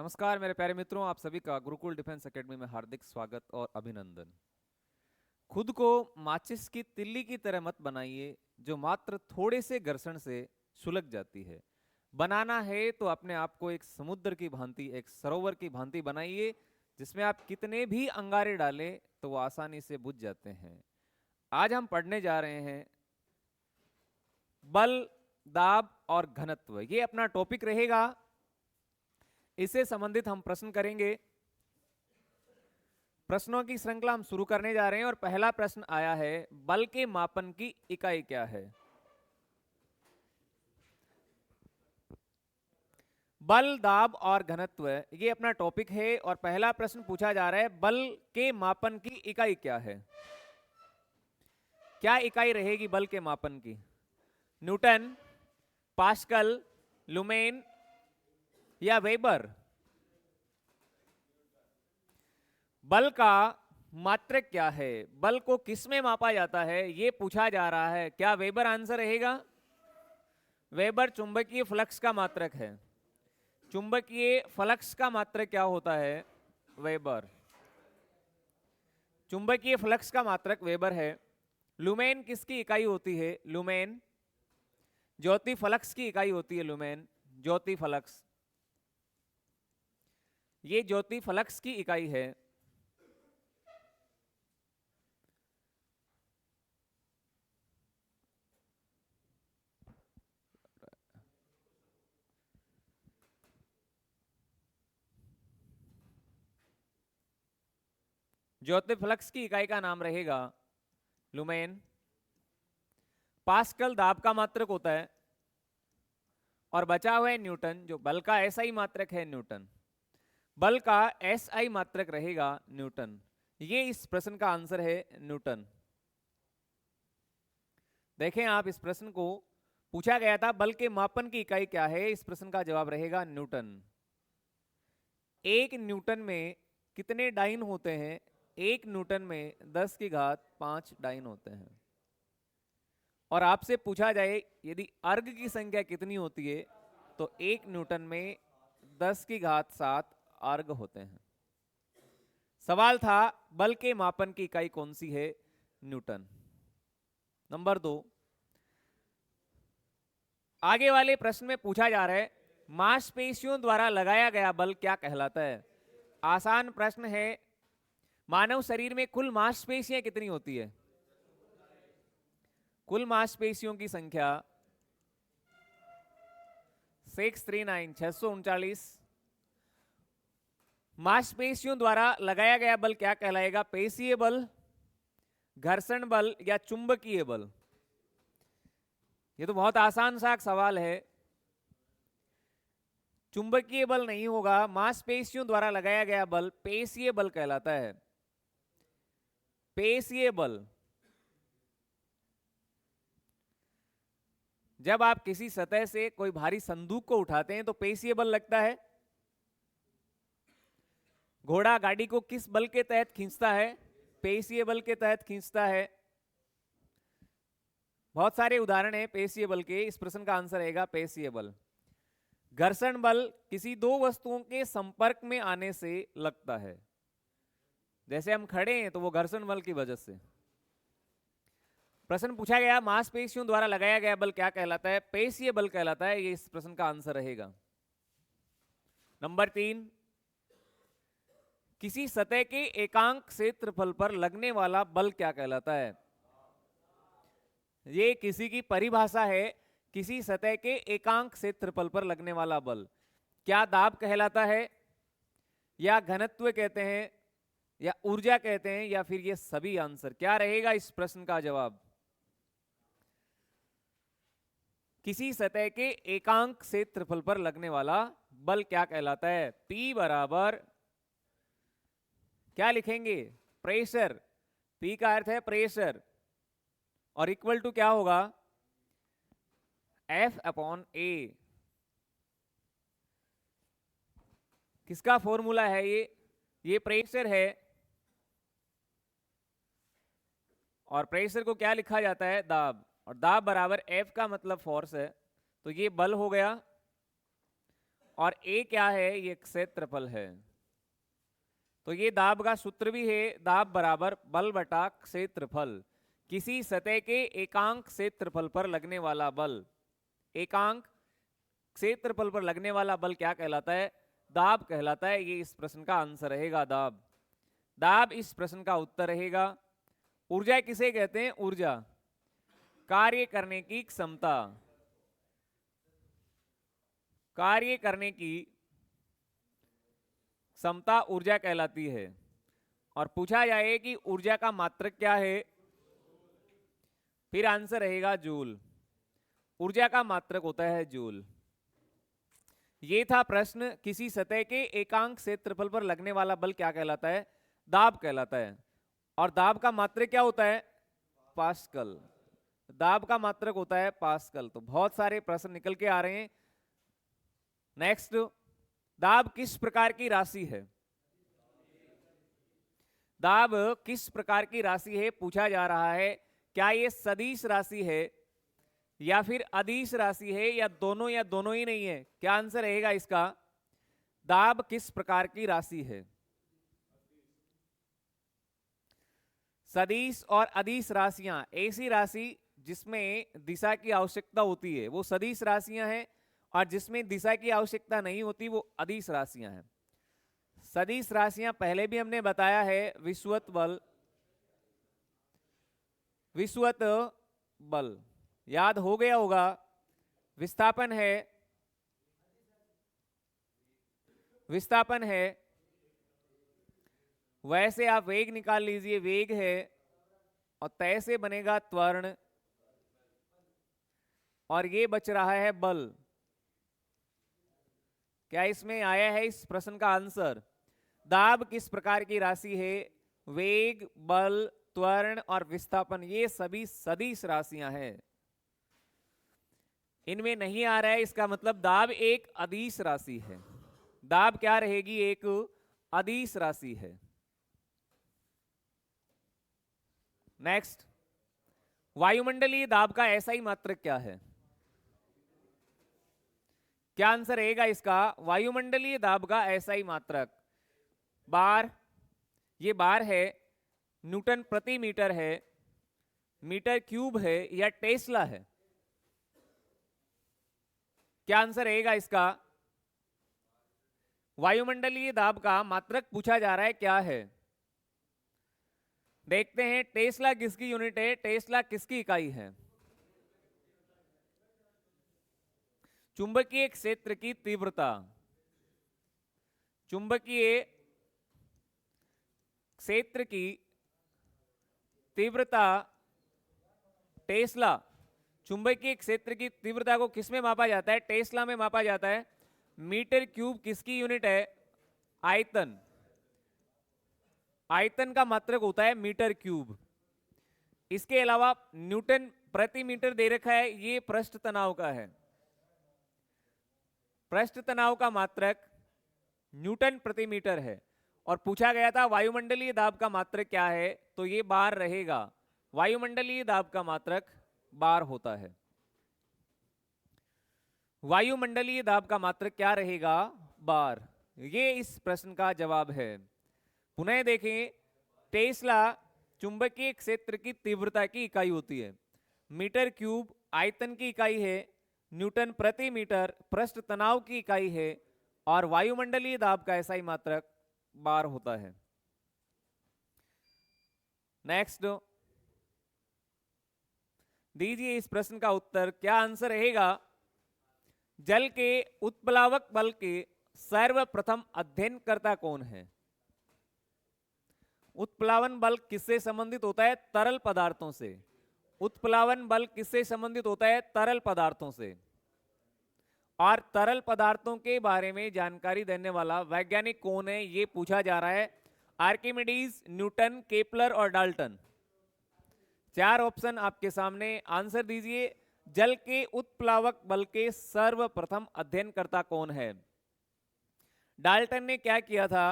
नमस्कार मेरे प्यारे मित्रों, आप सभी का गुरुकुल डिफेंस एकेडमी में हार्दिक स्वागत और अभिनंदन। खुद को माचिस की तिल्ली की तरह मत बनाइए जो मात्र थोड़े से घर्षण से सुलग जाती है। बनाना है तो अपने आप को एक समुद्र की भांति, एक सरोवर की भांति बनाइए जिसमें आप कितने भी अंगारे डालें तो वो आसानी से बुझ जाते हैं। आज हम पढ़ने जा रहे हैं बल, दाब और घनत्व, ये अपना टॉपिक रहेगा। इससे संबंधित हम प्रश्न करेंगे। प्रश्नों की श्रृंखला हम शुरू करने जा रहे हैं और पहला प्रश्न आया है, बल के मापन की इकाई क्या है? बल, दाब और घनत्व, ये अपना टॉपिक है और पहला प्रश्न पूछा जा रहा है, बल के मापन की इकाई क्या है? क्या इकाई रहेगी बल के मापन की? न्यूटन, पास्कल, लुमेन या वेबर? बल का मात्रक क्या है? बल को किस में मापा जाता है ये पूछा जा रहा है। क्या वेबर आंसर रहेगा? वेबर चुंबकीय फ्लक्स का मात्रक है। चुंबकीय फ्लक्स का मात्रक क्या होता है? वेबर। चुंबकीय फ्लक्स का मात्रक वेबर है। लुमेन किसकी इकाई होती है? लुमेन ज्योति फ्लक्स की इकाई होती है। लुमेन ज्योति फ्लक्स, ये ज्योति फ्लक्स की इकाई है। ज्योति फ्लक्स की इकाई का नाम रहेगा लुमेन। पास्कल दाब का मात्रक होता है और बचा हुआ है न्यूटन, जो बल का एसआई मात्रक है। न्यूटन बल का एसआई मात्रक रहेगा न्यूटन। ये इस प्रश्न का आंसर है न्यूटन। देखें आप, इस प्रश्न को पूछा गया था बल के मापन की इकाई क्या है। इस प्रश्न का जवाब रहेगा न्यूटन। एक न्यूटन में कितने डाइन होते हैं? एक न्यूटन में 10 की घात 5 डाइन होते हैं। और आपसे पूछा जाए यदि अर्ग की संख्या कितनी होती है, तो एक न्यूटन में 10 की घात 7 अर्ग होते हैं। सवाल था बल के मापन की इकाई कौन सी है? न्यूटन। नंबर 2, आगे वाले प्रश्न में पूछा जा रहा है, मांसपेशियों द्वारा लगाया गया बल क्या कहलाता है? आसान प्रश्न है। मानव शरीर में कुल मांसपेशियां कितनी होती है? कुल मांसपेशियों की संख्या 639 मांसपेशियों द्वारा लगाया गया बल क्या कहलाएगा? पेशीय बल, घर्षण बल या चुंबकीय बल? ये तो बहुत आसान सा सवाल है। चुंबकीय बल नहीं होगा, मांसपेशियों द्वारा लगाया गया बल पेशीय बल कहलाता है। पेशीय बल, जब आप किसी सतह से कोई भारी संदूक को उठाते हैं तो पेशीय बल लगता है। घोड़ा गाड़ी को किस बल के तहत खींचता है? पेशीय बल के तहत खींचता है। बहुत सारे उदाहरण हैं पेशीय बल के। इस प्रश्न का आंसर रहेगा पेशीय बल। घर्षण बल किसी दो वस्तुओं के संपर्क में आने से लगता है। जैसे हम खड़े हैं तो वो घर्षण बल की वजह से। प्रश्न पूछा गया मांसपेशियों द्वारा लगाया गया बल क्या कहलाता है? पेशीय बल कहलाता है। ये इस प्रश्न का आंसर रहेगा। नंबर 3, किसी सतह के एकांक क्षेत्रफल पर लगने वाला बल क्या कहलाता है? ये किसी की परिभाषा है। किसी सतह के एकांक क्षेत्रफल पर लगने वाला बल क्या दाब कहलाता है, या घनत्व कहते हैं, या ऊर्जा कहते हैं, या फिर ये सभी? आंसर क्या रहेगा इस प्रश्न का जवाब? किसी सतह के एकांक क्षेत्रफल पर लगने वाला बल क्या कहलाता है? P बराबर क्या लिखेंगे? प्रेशर। P का अर्थ है प्रेशर और इक्वल टू क्या होगा? F upon A। किसका फॉर्मूला है ये प्रेशर है और प्रेशर को क्या लिखा जाता है? दाब। और दाब बराबर F का मतलब फोर्स है, तो ये बल हो गया। और ए क्या है, ये क्षेत्रफल है। तो ये दाब का सूत्र भी है, दाब बराबर बल बटा क्षेत्रफल। किसी सतह के एकांक क्षेत्रफल पर लगने वाला बल, एकांक क्षेत्रफल पर लगने वाला बल क्या कहलाता है, दाब कहलाता है। ये इस प्रश्न का आंसर रहेगा, दाब। दाब इस प्रश्न का उत्तर रहेगा। ऊर्जा किसे कहते हैं, ऊर्जा कार्य करने की क्षमता, कार्य करने की क्षमता ऊर्जा कहलाती है। और पूछा जाए कि ऊर्जा का मात्रक क्या है, फिर आंसर रहेगा जूल। ऊर्जा का मात्रक होता है जूल। ये था प्रश्न, किसी सतह के एकांक क्षेत्रफल पर लगने वाला बल क्या कहलाता है, दाब कहलाता है। और दाब का मात्रक क्या होता है, पास्कल। दाब का मात्रक होता है पास्कल। तो बहुत सारे प्रश्न निकल के आ रहे हैं। नेक्स्ट, दाब किस प्रकार की राशि है, दाब किस प्रकार की राशि है पूछा जा रहा है। क्या ये सदिश राशि है या फिर अदिश राशि है या दोनों ही नहीं है, क्या आंसर रहेगा इसका, दाब किस प्रकार की राशि है। सदिश और अदिश राशियां, ऐसी राशि जिसमें दिशा की आवश्यकता होती है वो सदिश राशियां हैं, और जिसमें दिशा की आवश्यकता नहीं होती वो अदिश राशियां हैं। सदिश राशियां पहले भी हमने बताया है, विषुवत बल, विषुवत बल याद हो गया होगा, विस्थापन है, विस्थापन है। वैसे आप वेग निकाल लीजिए, वेग है, और तय से बनेगा त्वरण, और ये बच रहा है बल। क्या इसमें आया है इस प्रश्न का आंसर, दाब किस प्रकार की राशि है, वेग, बल, त्वरण और विस्थापन, ये सभी सदिश राशियां हैं। इनमें नहीं आ रहा है, इसका मतलब दाब एक अदिश राशि है। दाब क्या रहेगी, एक अदिश राशि है। नेक्स्ट, वायुमंडलीय दाब का ऐसा ही मात्रक क्या है, क्या आंसर रहेगा इसका, वायुमंडलीय दाब का ऐसा ही मात्रक, बार, ये बार है, न्यूटन प्रति मीटर है, मीटर क्यूब है, या टेस्ला है, क्या आंसर रहेगा इसका। वायुमंडलीय दाब का मात्रक पूछा जा रहा है, क्या है। देखते हैं टेस्ला किसकी यूनिट है, टेस्ला किसकी इकाई है, चुंबकीय क्षेत्र की तीव्रता, चुंबकीय क्षेत्र की तीव्रता, टेस्ला, चुंबकीय क्षेत्र की तीव्रता को किसमें मापा जाता है, टेस्ला में मापा जाता है। मीटर क्यूब किसकी यूनिट है, आयतन, आयतन का मात्रक होता है मीटर क्यूब। इसके अलावा न्यूटन प्रति मीटर दे रखा है, ये पृष्ठ तनाव का है, पृष्ठ तनाव का मात्रक न्यूटन प्रति मीटर है। और पूछा गया था वायुमंडलीय दाब का मात्रक क्या है, तो ये बार रहेगा। वायुमंडलीय दाब का मात्रक बार होता है। वायुमंडलीय दाब का मात्रक क्या रहेगा, बार। ये इस प्रश्न का जवाब है। पुनः देखें, टेस्ला चुंबकीय क्षेत्र की तीव्रता की इकाई होती है, मीटर क्यूब आयतन की इकाई है, न्यूटन प्रति मीटर पृष्ठ तनाव की इकाई है, और वायुमंडलीय दाब का ऐसा ही मात्रक बार होता है। नेक्स्ट दीजिए इस प्रश्न का उत्तर, क्या आंसर रहेगा, जल के उत्प्लावक बल के सर्वप्रथम अध्ययनकर्ता कौन है। उत्प्लावन बल किससे संबंधित होता है, तरल पदार्थों से। उत्प्लावन बल किससे संबंधित होता है, तरल पदार्थों से। और तरल पदार्थों के बारे में जानकारी देने वाला वैज्ञानिक कौन है, यह पूछा जा रहा है। आर्किमिडीज, न्यूटन, केपलर और डाल्टन। चार ऑप्शन आपके सामने, आंसर दीजिए। जल के उत्प्लावक बल के सर्वप्रथम अध्ययनकर्ता कौन है। डाल्टन ने क्या किया था,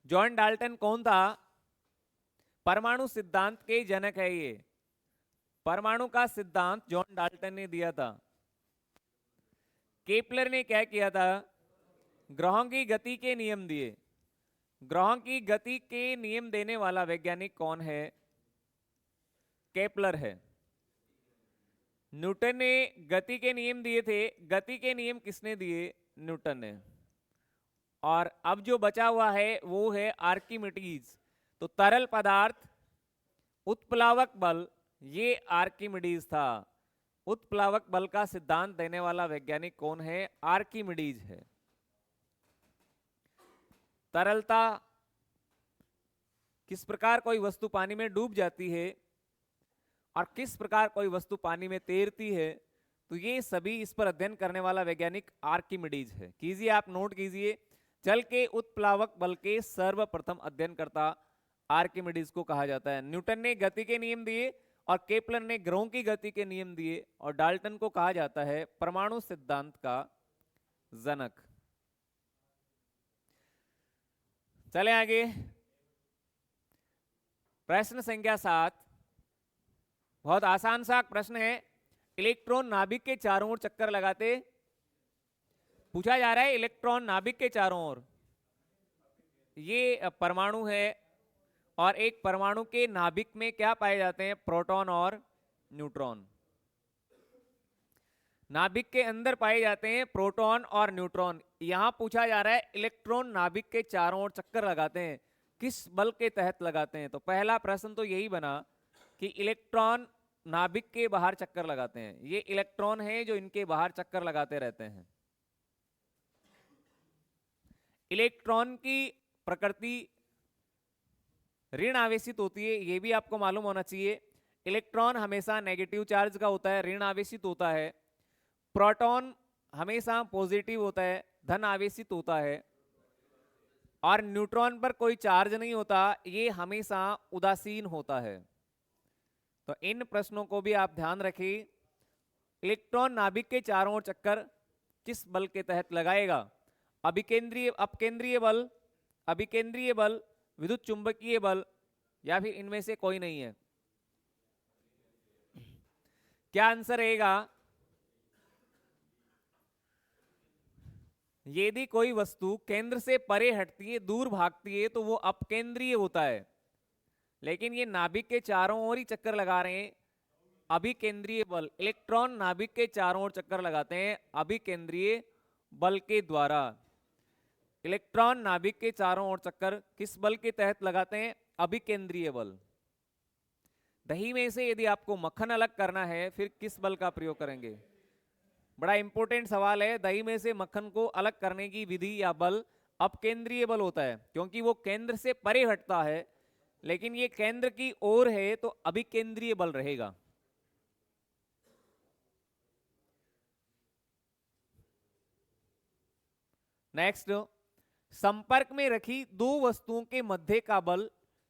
जॉन डाल्टन कौन था, परमाणु सिद्धांत के जनक है ये। परमाणु का सिद्धांत जॉन डाल्टन ने दिया था। केपलर ने क्या किया था? ग्रहों की गति के नियम दिए। ग्रहों की गति के नियम देने वाला वैज्ञानिक कौन है? केपलर है। न्यूटन ने गति के नियम दिए थे। गति के नियम किसने दिए? न्यूटन ने। और अब जो बचा हुआ है वो है आर्किमिडीज। तो तरल पदार्थ, उत्प्लावक बल, ये आर्किमिडीज था। उत्प्लावक बल का सिद्धांत देने वाला वैज्ञानिक कौन है? आर्किमिडीज है। तरलता, किस प्रकार कोई वस्तु पानी में डूब जाती है और किस प्रकार कोई वस्तु पानी में तैरती है, तो ये सभी इस पर अध्ययन करने वाला वैज्ञानिक आर्किमिडीज है। कीजिए, आप नोट कीजिए, जल के उत्प्लावक बल के सर्वप्रथम अध्ययनकर्ता आर्किमिडीज को कहा जाता है। न्यूटन ने गति के नियम दिए और केपलर ने ग्रहों की गति के नियम दिए, और डाल्टन को कहा जाता है परमाणु सिद्धांत का जनक। चले आगे। प्रश्न संख्या 7, बहुत आसान सा प्रश्न है। इलेक्ट्रॉन नाभिक के चारों ओर चक्कर लगाते, पूछा जा रहा है इलेक्ट्रॉन नाभिक के चारों ओर, ये परमाणु है, और एक परमाणु के नाभिक में क्या पाए जाते हैं? प्रोटॉन और न्यूट्रॉन। नाभिक के अंदर पाए जाते हैं प्रोटॉन और न्यूट्रॉन। यहां पूछा जा रहा है इलेक्ट्रॉन नाभिक के चारों ओर चक्कर लगाते हैं, किस बल के तहत लगाते हैं? तो पहला प्रश्न तो यही बना कि इलेक्ट्रॉन नाभिक के बाहर चक्कर लगाते हैं। ये इलेक्ट्रॉन है जो इनके बाहर चक्कर लगाते रहते हैं। इलेक्ट्रॉन की प्रकृति ऋण आवेशित होती है, ये भी आपको मालूम होना चाहिए। इलेक्ट्रॉन हमेशा नेगेटिव चार्ज का होता है, ऋण आवेशित होता है। प्रोटॉन हमेशा पॉजिटिव होता है, धन आवेशित होता है। और न्यूट्रॉन पर कोई चार्ज नहीं होता, ये हमेशा उदासीन होता है। तो इन प्रश्नों को भी आप ध्यान रखिए। इलेक्ट्रॉन नाभिक के चारों ओर चक्कर किस बल के तहत लगाएगा? अभिकेंद्रीय अपकेंद्रीय बल, अभिकेंद्रीय बल, विद्युत चुंबकीय बल, या फिर इनमें से कोई नहीं है? क्या आंसर रहेगा? यदि कोई वस्तु केंद्र से परे हटती है, दूर भागती है, तो वो अपकेंद्रीय होता है। लेकिन ये नाभिक के चारों ओर ही चक्कर लगा रहे हैं, अभिकेंद्रीय बल। इलेक्ट्रॉन नाभिक के चारों ओर चक्कर लगाते हैं अभिकेंद्रीय बल के द्वारा। इलेक्ट्रॉन नाभिक के चारों ओर चक्कर किस बल के तहत लगाते हैं? अभिकेंद्रीय बल। दही में से यदि आपको मक्खन अलग करना है, फिर किस बल का प्रयोग करेंगे? बड़ा इंपॉर्टेंट सवाल है। दही में से मक्खन को अलग करने की विधि या बल अपकेंद्रीय बल होता है, क्योंकि वो केंद्र से परे हटता है। लेकिन ये केंद्र की ओर है तो अभिकेंद्रीय बल रहेगा। नेक्स्ट, संपर्क में रखी दो वस्तुओं के मध्य का बल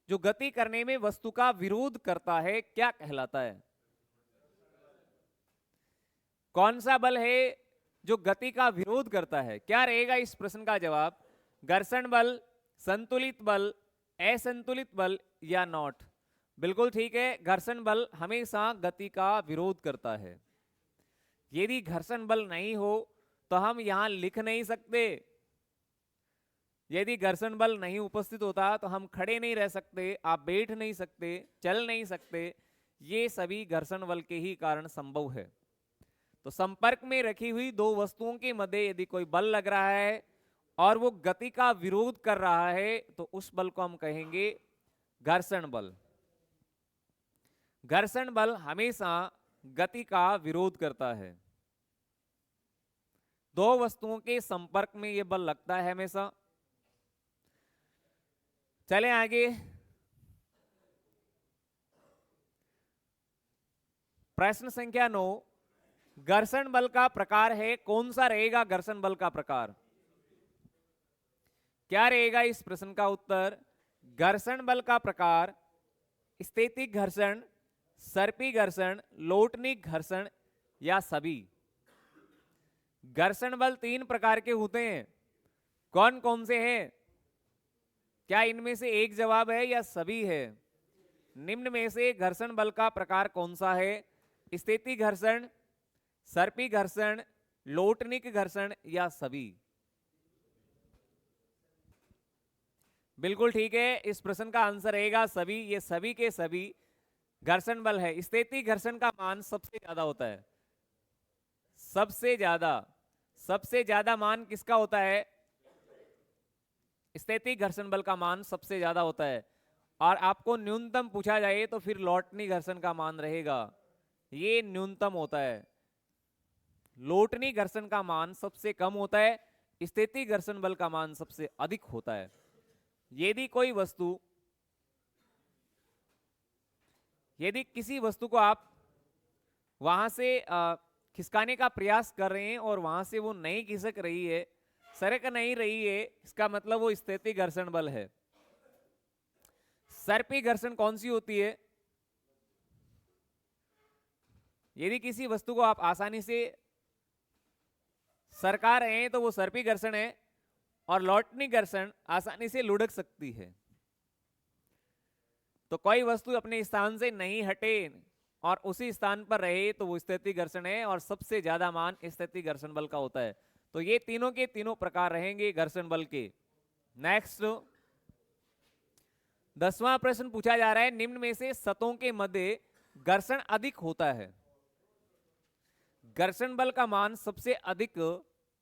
जो गति करने में वस्तु का विरोध करता है, क्या कहलाता है? कौन सा बल है जो गति का विरोध करता है? क्या रहेगा इस प्रश्न का जवाब? घर्षण बल, संतुलित बल, असंतुलित बल, या नॉट? बिल्कुल ठीक है, घर्षण बल हमेशा गति का विरोध करता है। यदि घर्षण बल नहीं हो तो हम यहां लिख नहीं सकते। यदि घर्षण बल नहीं उपस्थित होता तो हम खड़े नहीं रह सकते, आप बैठ नहीं सकते, चल नहीं सकते। ये सभी घर्षण बल के ही कारण संभव है। तो संपर्क में रखी हुई दो वस्तुओं के मध्य यदि कोई बल लग रहा है और वो गति का विरोध कर रहा है, तो उस बल को हम कहेंगे घर्षण बल। घर्षण बल हमेशा गति का विरोध करता है। दो वस्तुओं के संपर्क में यह बल लगता है हमेशा। चले आगे। प्रश्न संख्या 9, घर्षण बल का प्रकार है, कौन सा रहेगा घर्षण बल का प्रकार? क्या रहेगा इस प्रश्न का उत्तर? घर्षण बल का प्रकार स्थैतिक घर्षण, सर्पी घर्षण, लोटनिक घर्षण, या सभी? घर्षण बल 3 प्रकार के होते हैं, कौन कौन से हैं? क्या इनमें से एक जवाब है या सभी है? निम्न में से घर्षण बल का प्रकार कौन सा है? स्थिति घर्षण, सर्पी घर्षण, लोटनिक घर्षण या सभी? बिल्कुल ठीक है, इस प्रश्न का आंसर रहेगा सभी। ये सभी के सभी घर्षण बल है। स्थिति घर्षण का मान सबसे ज्यादा होता है, सबसे ज्यादा मान किसका होता है? स्थिति घर्षण बल का मान सबसे ज्यादा होता है। और आपको न्यूनतम पूछा जाए तो फिर लोटनी घर्षण का मान रहेगा, ये न्यूनतम होता है। लोटनी घर्षण का मान सबसे कम होता है, स्थिति घर्षण बल का मान सबसे अधिक होता है। यदि कोई वस्तु, यदि किसी वस्तु को आप वहां से खिसकाने का प्रयास कर रहे हैं और वहां से वो नहीं खिसक रही है, सरक नहीं रही है, इसका मतलब वो स्थिति घर्षण बल है। सर्पी घर्षण कौन सी होती है? यदि किसी वस्तु को आप आसानी से सरका रहे हैं तो वो सर्पी घर्षण है, और लोटनी घर्षण आसानी से लुढ़क सकती है। तो कोई वस्तु अपने स्थान से नहीं हटे और उसी स्थान पर रहे तो वो स्थिति घर्षण है, और सबसे ज्यादा मान स्थिति घर्षण बल का होता है। तो ये तीनों के तीनों प्रकार रहेंगे घर्षण बल के। नेक्स्ट 10वां प्रश्न पूछा जा रहा है, निम्न में से सतहों के मध्य घर्षण अधिक होता है। घर्षण बल का मान सबसे अधिक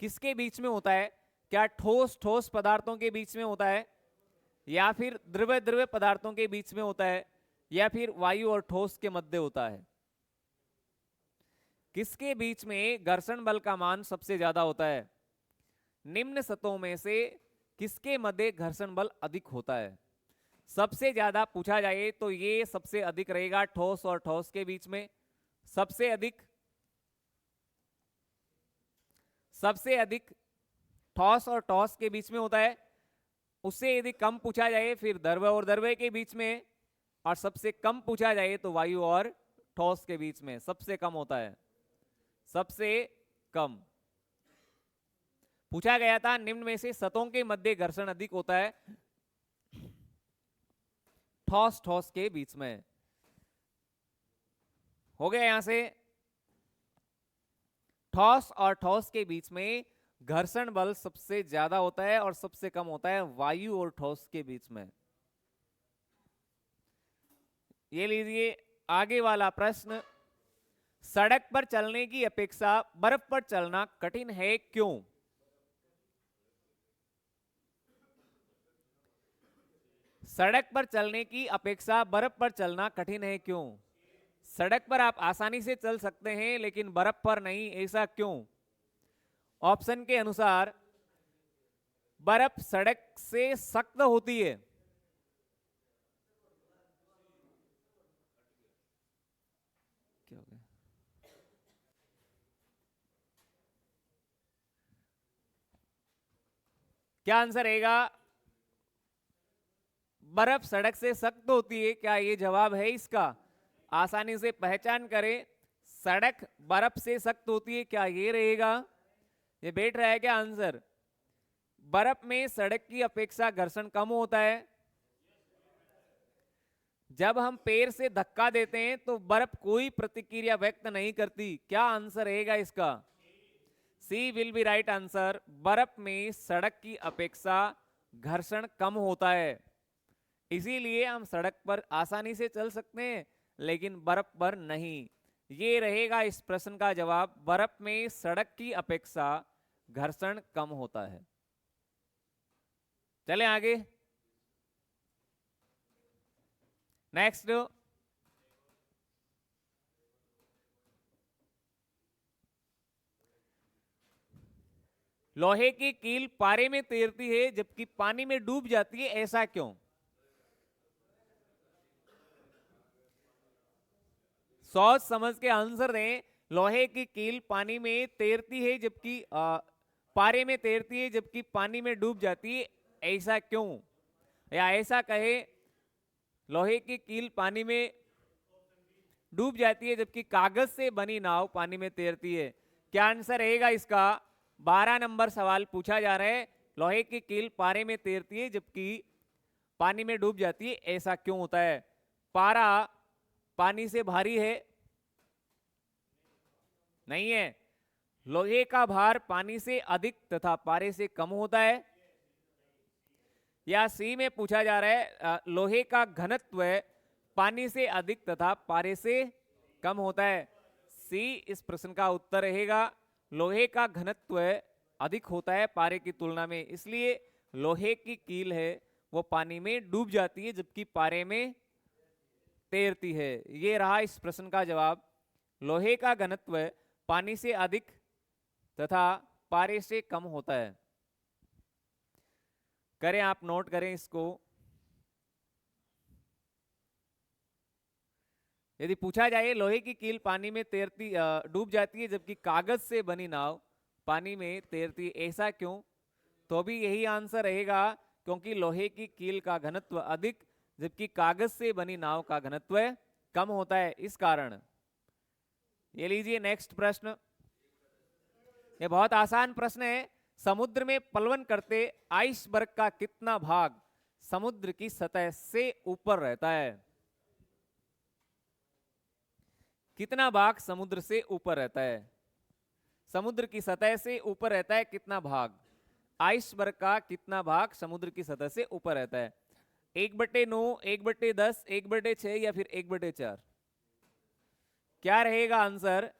किसके बीच में होता है? क्या ठोस ठोस पदार्थों के बीच में होता है, या फिर द्रव्य द्रव्य पदार्थों के बीच में होता है, या फिर वायु और ठोस के मध्य होता है? किसके बीच में घर्षण बल का मान सबसे ज्यादा होता है? निम्न सतहों में से किसके मध्य घर्षण बल अधिक होता है? सबसे ज्यादा पूछा जाए तो ये सबसे अधिक रहेगा ठोस और ठोस के बीच में, सबसे अधिक ठोस और ठोस के बीच में होता है। उससे यदि कम पूछा जाए फिर द्रव्य और द्रव्य के बीच में, और सबसे कम पूछा जाए तो वायु और ठोस के बीच में सबसे कम होता है। सबसे कम पूछा गया था, निम्न में से सतहों के मध्य घर्षण अधिक होता है ठोस ठोस के बीच में। हो गया यहां से, ठोस और ठोस के बीच में घर्षण बल सबसे ज्यादा होता है और सबसे कम होता है वायु और ठोस के बीच में। ये लीजिए आगे वाला प्रश्न, सड़क पर चलने की अपेक्षा बर्फ पर चलना कठिन है, क्यों? सड़क पर चलने की अपेक्षा बर्फ पर चलना कठिन है, क्यों? सड़क पर आप आसानी से चल सकते हैं लेकिन बर्फ पर नहीं, ऐसा क्यों? ऑप्शन के अनुसार बर्फ सड़क से सख्त होती है। क्या हो गया? क्या आंसर रहेगा? बर्फ सड़क से सख्त होती है, क्या ये जवाब है इसका? आसानी से पहचान करें, सड़क बर्फ से सख्त होती है, क्या ये रहेगा? ये बैठ रहा है क्या आंसर? बर्फ में सड़क की अपेक्षा घर्षण कम होता है। जब हम पैर से धक्का देते हैं तो बर्फ कोई प्रतिक्रिया व्यक्त नहीं करती, क्या आंसर रहेगा इसका? सी विल बी राइट आंसर। बर्फ में सड़क की अपेक्षा घर्षण कम होता है, इसीलिए हम सड़क पर आसानी से चल सकते हैं लेकिन बर्फ पर नहीं। ये रहेगा इस प्रश्न का जवाब, बर्फ में सड़क की अपेक्षा घर्षण कम होता है। चलें आगे, नेक्स्ट। लोहे की कील पारे में तैरती है जबकि पानी में डूब जाती है, ऐसा क्यों? सोच समझ के आंसर दें। लोहे की कील पानी में तैरती है जबकि पारे में तैरती है जबकि पानी में डूब जाती है, ऐसा क्यों? या ऐसा कहे, लोहे की कील पानी में डूब जाती है जबकि कागज से बनी नाव पानी में तैरती है, क्या आंसर रहेगा इसका? 12 नंबर सवाल पूछा जा रहा है, लोहे की कील पारे में तैरती है जबकि पानी में डूब जाती है, ऐसा क्यों होता है? पारा पानी से भारी है? नहीं है। लोहे का भार पानी से अधिक तथा पारे से कम होता है? या सी में पूछा जा रहा है लोहे का घनत्व पानी से अधिक तथा पारे से कम होता है? सी इस प्रश्न का उत्तर रहेगा। लोहे का घनत्व अधिक होता है पारे की तुलना में, इसलिए लोहे की कील है वो पानी में डूब जाती है जबकि पारे में तैरती है। ये रहा इस प्रश्न का जवाब। लोहे का घनत्व पानी से अधिक तथा पारे से कम होता है। करें, आप नोट करें इसको। यदि पूछा जाए लोहे की कील पानी में तैरती डूब जाती है जबकि कागज से बनी नाव पानी में तैरती है, ऐसा क्यों? तो भी यही आंसर रहेगा, क्योंकि लोहे की कील का घनत्व अधिक जबकि कागज से बनी नाव का घनत्व कम होता है, इस कारण। ये लीजिए नेक्स्ट प्रश्न। ये बहुत आसान प्रश्न है। समुद्र में पलवन करते आइसबर्ग का कितना भाग समुद्र की सतह से ऊपर रहता है? कितना भाग समुद्र से ऊपर रहता है? समुद्र की सतह से ऊपर रहता है कितना भाग? आइसबर्ग का कितना भाग समुद्र की सतह से ऊपर रहता है? 1/9, 1/10, 1/6 या फिर 1/4? क्या रहेगा आंसर?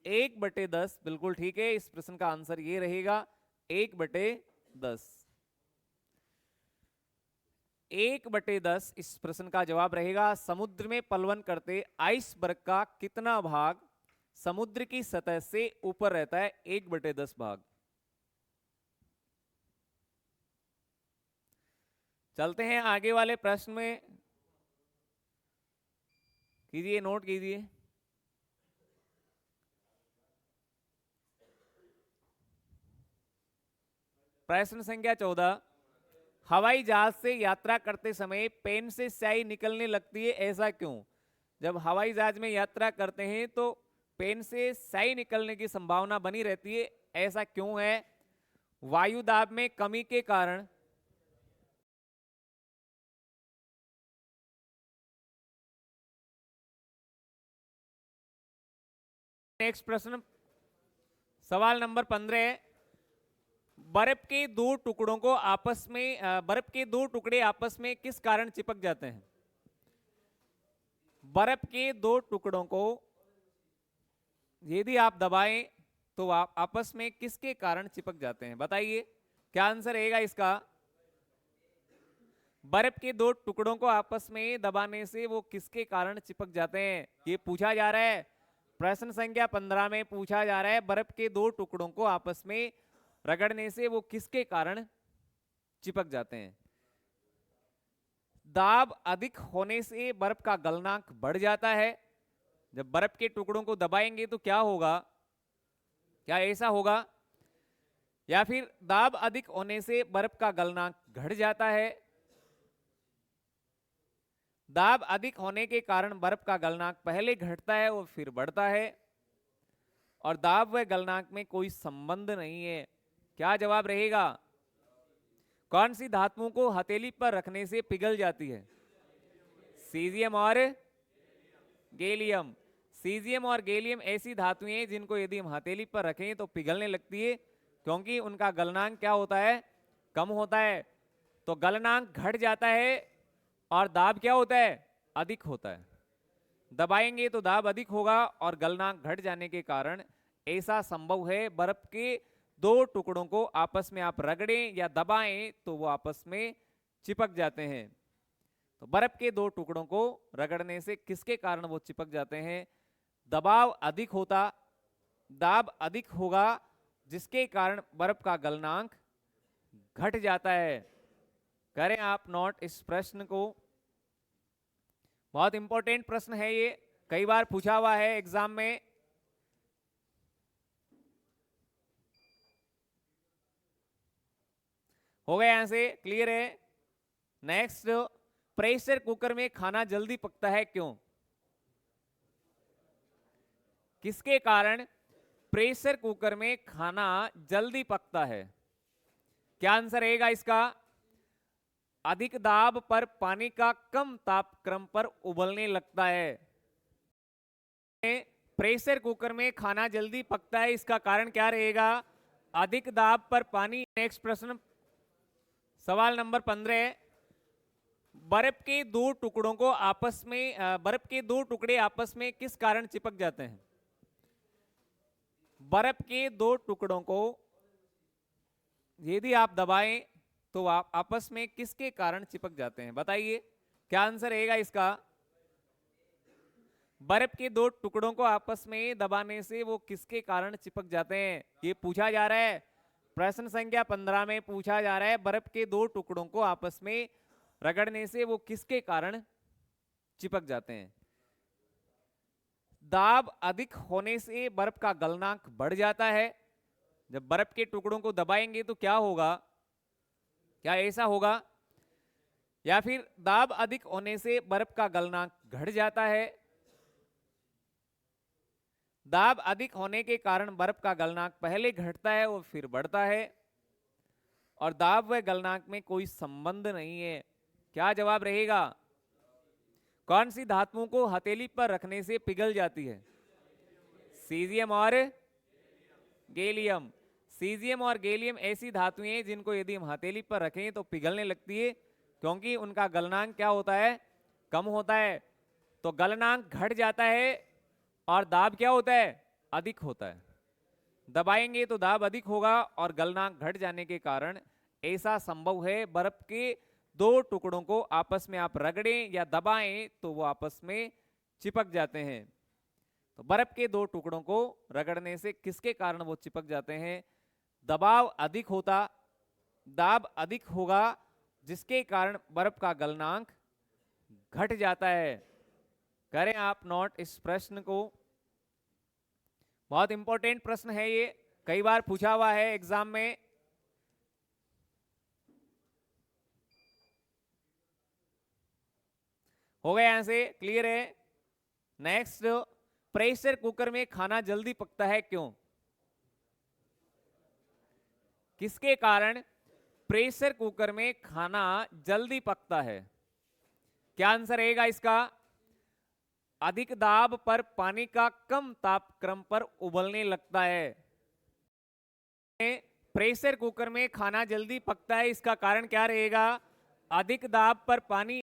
1/10 बिल्कुल ठीक है। इस प्रश्न का आंसर ये रहेगा 1/10। 1/10 इस प्रश्न का जवाब रहेगा। समुद्र में पलवन करते आइसबर्ग का कितना भाग समुद्र की सतह से ऊपर रहता है? 1/10 भाग। चलते हैं आगे वाले प्रश्न में। कीजिए, नोट कीजिए। प्रश्न संख्या 14। हवाई जहाज से यात्रा करते समय पेन से स्याही निकलने लगती है, ऐसा क्यों? जब हवाई जहाज में यात्रा करते हैं तो पेन से स्याही निकलने की संभावना बनी रहती है, ऐसा क्यों है? वायु दाब में कमी के कारण, नेक्स्ट प्रश्न सवाल नंबर 15 है। बर्फ के दो टुकड़ों को आपस में बर्फ के दो टुकड़े आपस में किस कारण चिपक जाते हैं? बर्फ के दो टुकड़ों को यदि आप दबाएं तो आप आपस में किसके कारण चिपक जाते हैं? बताइए क्या आंसर रहेगा इसका? बर्फ के दो टुकड़ों को आपस में दबाने से वो किसके कारण चिपक जाते हैं, ये पूछा जा रहा है। प्रश्न संख्या 15 में पूछा जा रहा है बर्फ के दो टुकड़ों को आपस में रगड़ने से वो किसके कारण चिपक जाते हैं? दाब अधिक होने से बर्फ का गलनांक बढ़ जाता है। जब बर्फ के टुकड़ों को दबाएंगे तो क्या होगा? क्या ऐसा होगा? या फिर दाब अधिक होने से बर्फ का गलनांक घट जाता है? दाब अधिक होने के कारण बर्फ का गलनांक पहले घटता है और फिर बढ़ता है, और दाब व गलनांक में कोई संबंध नहीं है। क्या जवाब रहेगा? कौन सी धातुओं को हथेली पर रखने से पिघल जाती है? सीजियम और गैलियम। सीजियम और गैलियम ऐसी धातुएं हैं जिनको यदि हम हथेली पर रखें तो पिघलने लगती है, क्योंकि उनका गलनांक क्या होता है? कम होता है। तो गलनांक घट जाता है और दाब क्या होता है? अधिक होता है। दबाएंगे तो दाब अधिक होगा और गलनांक घट जाने के कारण ऐसा संभव है बर्फ के दो टुकड़ों को आपस में आप रगड़ें या दबाएं तो वो आपस में चिपक जाते हैं। तो बर्फ के दो टुकड़ों को रगड़ने से किसके कारण वो चिपक जाते हैं? दबाव अधिक होता, दाब अधिक होगा, जिसके कारण बर्फ का गलनांक घट जाता है। करें आप नोट इस प्रश्न को। बहुत इंपॉर्टेंट प्रश्न है ये, कई बार पूछा हुआ है एग्जाम में। हो गया? यहां से क्लियर है? नेक्स्ट, प्रेशर कुकर में खाना जल्दी पकता है, क्यों? किसके कारण प्रेशर कुकर में खाना जल्दी पकता है? क्या आंसर रहेगा इसका? अधिक दाब पर पानी का कम तापक्रम पर उबलने लगता है। प्रेशर कुकर में खाना जल्दी पकता है, इसका कारण क्या रहेगा? अधिक दाब पर पानी। नेक्स्ट प्रश्न, सवाल नंबर 15। बर्फ के दो टुकड़ों को आपस में बर्फ के दो टुकड़े आपस में किस कारण चिपक जाते हैं? बर्फ के दो टुकड़ों को यदि आप दबाएं तो आप आपस में किसके कारण चिपक जाते हैं? बताइए क्या आंसर रहेगा इसका? बर्फ के दो टुकड़ों को आपस में दबाने से वो किसके कारण चिपक जाते हैं, ये पूछा जा रहा है। प्रश्न संख्या 15 में पूछा जा रहा है बर्फ के दो टुकड़ों को आपस में रगड़ने से वो किसके कारण चिपक जाते हैं? दाब अधिक होने से बर्फ का गलनांक बढ़ जाता है। जब बर्फ के टुकड़ों को दबाएंगे तो क्या होगा? क्या ऐसा होगा? या फिर दाब अधिक होने से बर्फ का गलनांक घट जाता है। दाब अधिक होने के कारण बर्फ का गलनांक पहले घटता है और फिर बढ़ता है, और दाब व गलनांक में कोई संबंध नहीं है। क्या जवाब रहेगा? कौन सी धातुओं को हथेली पर रखने से पिघल जाती है? सीजियम और गैलियम। सीजियम और गैलियम ऐसी धातुएं हैं जिनको यदि हम हथेली पर रखें तो पिघलने लगती है, क्योंकि उनका गलनांक क्या होता है? कम होता है। तो गलनांक घट जाता है और दाब क्या होता है? अधिक होता है। दबाएंगे तो दाब अधिक होगा और गलनांक घट जाने के कारण ऐसा संभव है बर्फ के दो टुकड़ों को आपस में आप रगड़ें या दबाएं तो वो आपस में चिपक जाते हैं। तो बर्फ के दो टुकड़ों को रगड़ने से किसके कारण वो चिपक जाते हैं? दबाव अधिक होता, दाब अधिक होगा, जिसके कारण बर्फ का गलनांक घट जाता है। करें आप नोट इस प्रश्न को, बहुत इंपॉर्टेंट प्रश्न है ये, कई बार पूछा हुआ है एग्जाम में। हो गया? यहां से क्लियर है? नेक्स्ट, प्रेशर कुकर में खाना जल्दी पकता है क्यों? किसके कारण प्रेशर कुकर में खाना जल्दी पकता है? क्या आंसर रहेगा इसका? अधिक दाब पर पानी का कम तापक्रम पर उबलने लगता है। प्रेशर कुकर में खाना जल्दी पकता है, इसका कारण क्या रहेगा? अधिक दाब पर पानी